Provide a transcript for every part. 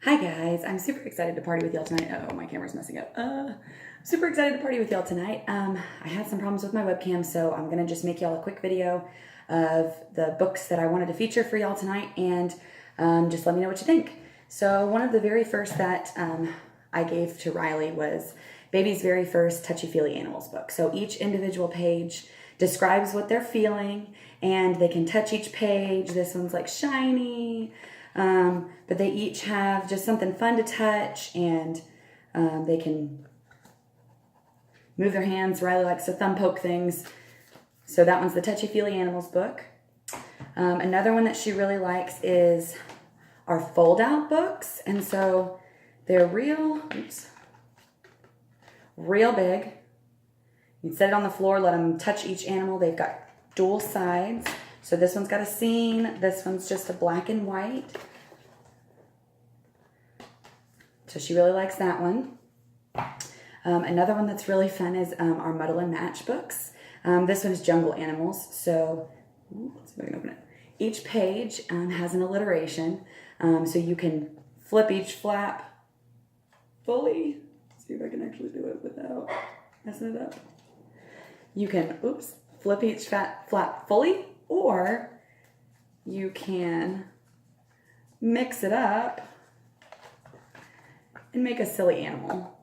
Hi guys, I'm super excited to party with y'all tonight. Oh, my camera's messing up. Super excited to party with y'all tonight. I had some problems with my webcam, so I'm gonna just make y'all a quick video of the books that I wanted to feature for y'all tonight, and just let me know what you think. So one of the very first that I gave to Riley was Baby's very first Touchy-Feely Animals book. So each individual page describes what they're feeling, and they can touch each page. This one's like shiny. But they each have just something fun to touch, and they can move their hands. Riley likes to thumb poke things. So that one's the Touchy-Feely Animals book. Another one that she really likes is our fold-out books. And so they're real big. You set it on the floor, let them touch each animal. They've got dual sides. So this one's got a scene. This one's just a black and white. So she really likes that one. Another one that's really fun is our Muddle and Match books. This one is Jungle Animals. So let's see if I can open it. Each page has an alliteration. So you can flip each flap fully. Let's see if I can actually do it without messing it up. You can, flip each flap fully, or you can mix it up and make a silly animal.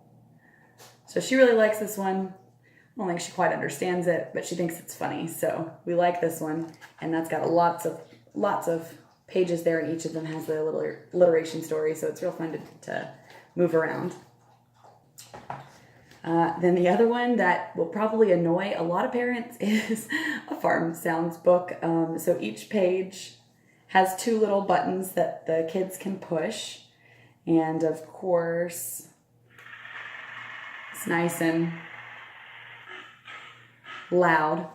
So she really likes this one. I don't think she quite understands it, but she thinks it's funny. So we like this one, and that's got lots of pages there, and each of them has the little alliteration story, so it's real fun to move around. Then the other one that will probably annoy a lot of parents is a Farm Sounds book. So each page has two little buttons that the kids can push. And of course, it's nice and loud.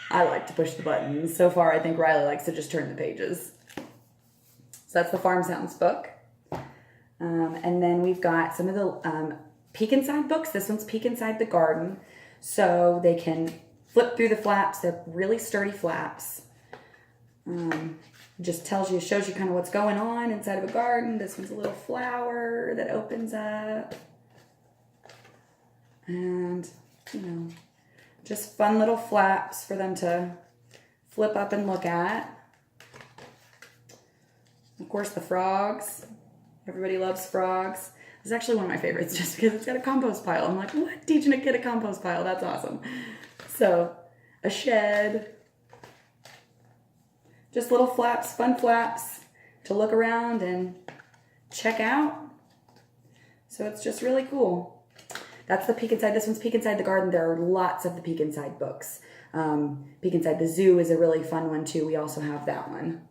I like to push the buttons. So far, I think Riley likes to just turn the pages. So that's the Farm Sounds book. And then we've got some of the Peek Inside books. This one's Peek Inside the Garden. So they can flip through the flaps. They're really sturdy flaps. Just shows you kind of what's going on inside of a garden. This one's a little flower that opens up. And, just fun little flaps for them to flip up and look at. Of course, the frogs. Everybody loves frogs. This is actually one of my favorites just because it's got a compost pile. I'm like, what? Teaching a kid a compost pile? That's awesome. So, a shed. Just little flaps, fun flaps to look around and check out. So it's just really cool. That's the Peek Inside. This one's Peek Inside the Garden. There are lots of the Peek Inside books. Peek Inside the Zoo is a really fun one too. We also have that one.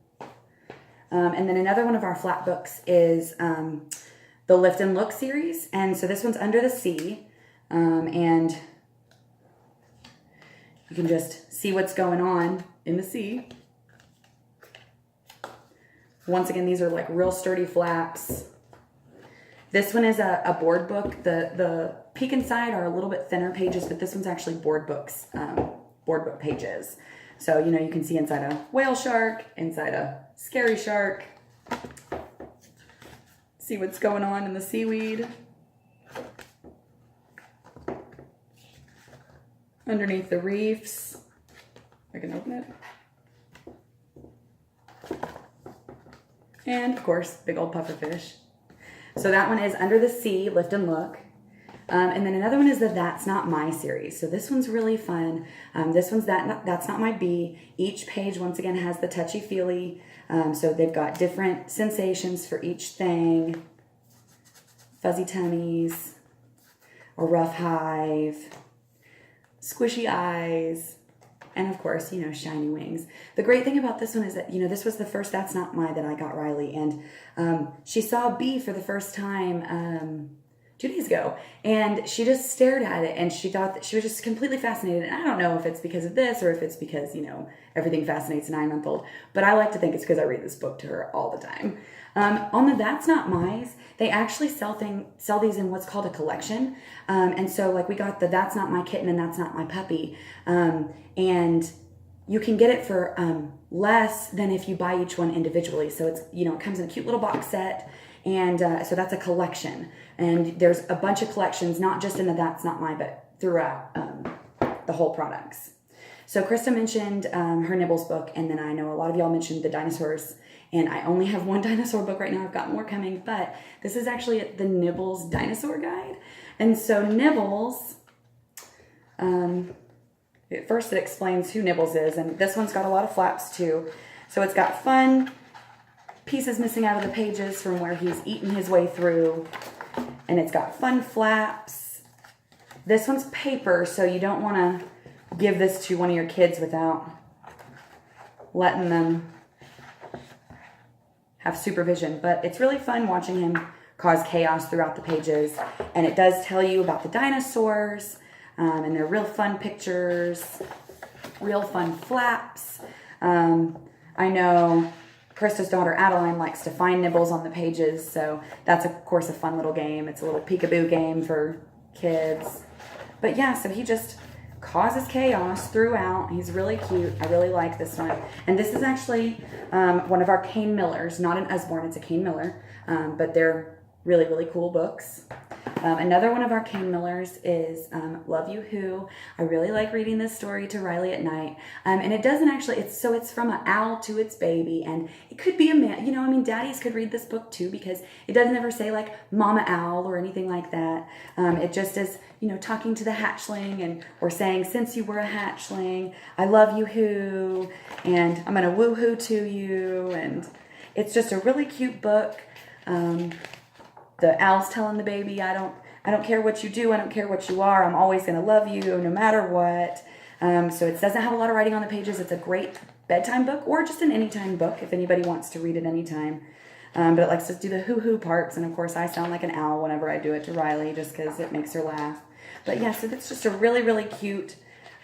And then another one of our flat books is the Lift and Look series. And so this one's Under the Sea. And you can just see what's going on in the sea. Once again, these are like real sturdy flaps. This one is a board book. The Peek Inside are a little bit thinner pages, but this one's actually board book pages. So, you can see inside a whale shark, inside a scary shark. See what's going on in the seaweed. Underneath the reefs. I can open it. And, of course, big old pufferfish. So that one is Under the Sea, Lift and Look. And then another one is the That's Not My series. So this one's really fun. This one's That's Not My Bee. Each page, once again, has the touchy-feely. So they've got different sensations for each thing. Fuzzy tummies, a rough hive, squishy eyes, and of course, shiny wings. The great thing about this one is that, this was the first That's Not My that I got Riley. And she saw a bee for the first time 2 days ago, and she just stared at it, and she thought that she was just completely fascinated. And I don't know if it's because of this or if it's because, everything fascinates a 9-month-old, but I like to think it's because I read this book to her all the time. On the That's Not My's, they actually sell these in what's called a collection. And so like we got the That's Not My Kitten and That's Not My Puppy. And you can get it for less than if you buy each one individually. So it's, you know, it comes in a cute little box set. And so that's a collection. And there's a bunch of collections, not just in the That's Not My, but throughout the whole products. So Krista mentioned her Nibbles book, and then I know a lot of y'all mentioned the dinosaurs. And I only have one dinosaur book right now. I've got more coming, but this is actually the Nibbles Dinosaur Guide. And so Nibbles, first it explains who Nibbles is, and this one's got a lot of flaps too. So it's got fun pieces missing out of the pages from where he's eaten his way through, and it's got fun flaps. This one's paper, so you don't want to give this to one of your kids without letting them have supervision, but it's really fun watching him cause chaos throughout the pages. And it does tell you about the dinosaurs, and they're real fun pictures, real fun flaps. I know Krista's daughter Adeline likes to find nibbles on the pages, so that's of course a fun little game. It's a little peekaboo game for kids. But yeah, so he just causes chaos throughout. He's really cute. I really like this one. And this is actually one of our Kane Millers, not an Usborne, it's a Kane Miller, but they're really, really cool books. Another one of our Kane Millers is Love You Who. I really like reading this story to Riley at night. And it doesn't actually, it's from an owl to its baby. And it could be a man, you know, I mean, daddies could read this book too, because it doesn't ever say like mama owl or anything like that. It just is, you know, talking to the hatchling, and or saying, since you were a hatchling, I love you who, and I'm going to woo-hoo to you. And it's just a really cute book. The owl's telling the baby, I don't care what you do, I don't care what you are, I'm always going to love you no matter what. So it doesn't have a lot of writing on the pages. It's a great bedtime book, or just an anytime book if anybody wants to read it anytime. But it likes to do the hoo-hoo parts, and of course I sound like an owl whenever I do it to Riley, just because it makes her laugh. But yeah, so it's just a really, really cute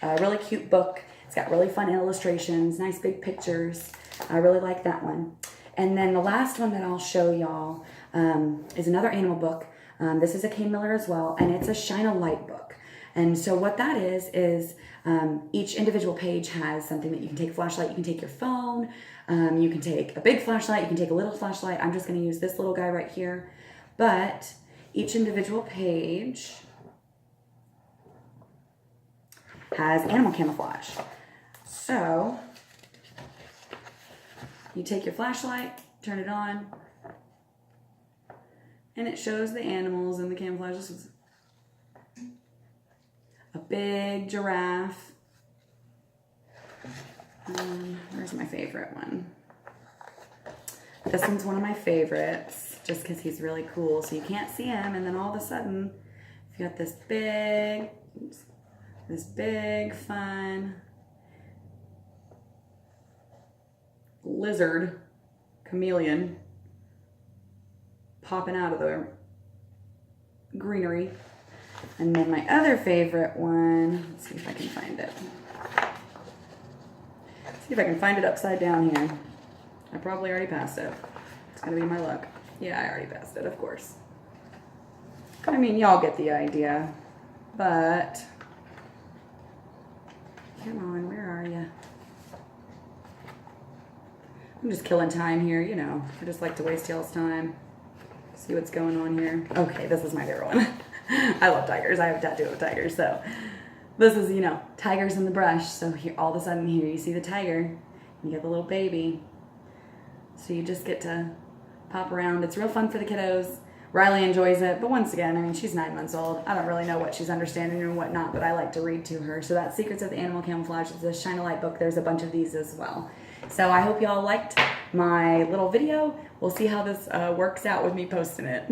book. It's got really fun illustrations, nice big pictures. I really like that one. And then the last one that I'll show y'all is another animal book. This is a Kane Miller as well, and it's a Shine a Light book. And so what that is each individual page has something that you can take a flashlight, you can take your phone, you can take a big flashlight, you can take a little flashlight. I'm just going to use this little guy right here. But each individual page has animal camouflage. So you take your flashlight, turn it on, and it shows the animals in the camouflage. This is a big giraffe. Where's my favorite one? This one's one of my favorites, just because he's really cool. So you can't see him, and then all of a sudden, you got this big, fun lizard chameleon popping out of the greenery. And then my other favorite one, let's see if I can find it. See if I can find it upside down here. I probably already passed it. It's gonna be my luck. Yeah, I already passed it, of course. I mean, y'all get the idea, but come on, where are you? I'm just killing time here, you know. I just like to waste y'all's time. See what's going on here. Okay, this is my favorite one. I love tigers. I have a tattoo of tigers, so this is, you know, tigers in the brush. So here, all of a sudden here you see the tiger, and you get the little baby. So you just get to pop around. It's real fun for the kiddos. Riley enjoys it, but once again, I mean, she's 9 months old. I don't really know what she's understanding and whatnot, but I like to read to her. So that's Secrets of the Animal Camouflage. It's a Shine a Light book. There's a bunch of these as well. So I hope y'all liked my little video. We'll see how this works out with me posting it.